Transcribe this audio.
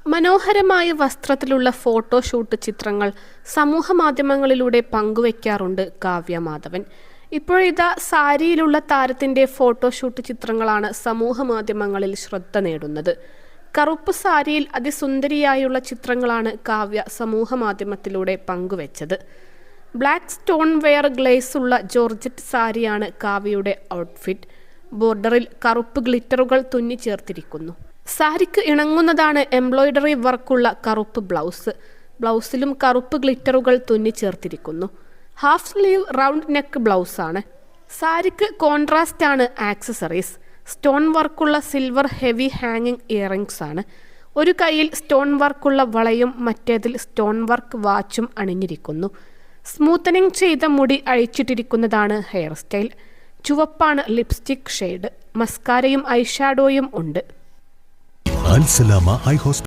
മനോഹരമായ വസ്ത്രത്തിലുള്ള ഫോട്ടോഷൂട്ട് ചിത്രങ്ങൾ സമൂഹമാധ്യമങ്ങളിലൂടെ പങ്കുവയ്ക്കാറുണ്ട് കാവ്യ മാധവൻ. ഇപ്പോഴിതാ സാരിയിലുള്ള താരത്തിന്റെ ഫോട്ടോഷൂട്ട് ചിത്രങ്ങളാണ് സമൂഹമാധ്യമങ്ങളിൽ ശ്രദ്ധ നേടുന്നത്. കറുപ്പ് സാരിയിൽ അതിസുന്ദരിയായുള്ള ചിത്രങ്ങളാണ് കാവ്യ സമൂഹമാധ്യമത്തിലൂടെ പങ്കുവച്ചത്. ബ്ലാക്ക് സ്റ്റോൺ വെയർ ഗ്ലേസ് ഉള്ള ജോർജറ്റ് സാരിയാണ് കാവ്യയുടെ ഔട്ട്ഫിറ്റ്. ബോർഡറിൽ കറുപ്പ് ഗ്ലിറ്ററുകൾ തുന്നിച്ചേർത്തിരിക്കുന്നു. സാരിക്ക് ഇണങ്ങുന്നതാണ് എംബ്രോയിഡറി വർക്കുള്ള കറുപ്പ് ബ്ലൗസ്. ബ്ലൗസിലും കറുപ്പ് ഗ്ലിറ്ററുകൾ തുന്നിച്ചേർത്തിരിക്കുന്നു. ഹാഫ് സ്ലീവ് റൗണ്ട് നെക്ക് ബ്ലൗസാണ്. സാരിക്ക് കോൺട്രാസ്റ്റ് ആണ് ആക്സസറീസ്. സ്റ്റോൺ വർക്കുള്ള സിൽവർ ഹെവി ഹാങ്ങിങ് ഇയറിംഗ്സ് ആണ്. ഒരു കൈയിൽ സ്റ്റോൺ വർക്കുള്ള വളയും മറ്റേതിൽ സ്റ്റോൺ വർക്ക് വാച്ചും അണിഞ്ഞിരിക്കുന്നു. സ്മൂത്തനിങ് ചെയ്ത മുടി അഴിച്ചിട്ടിരിക്കുന്നതാണ് ഹെയർ സ്റ്റൈൽ. ചുവപ്പാണ് ലിപ്സ്റ്റിക് ഷെയ്ഡ്. മസ്കാരയും ഐഷാഡോയും ഉണ്ട്. Al Salama Eye Hospital.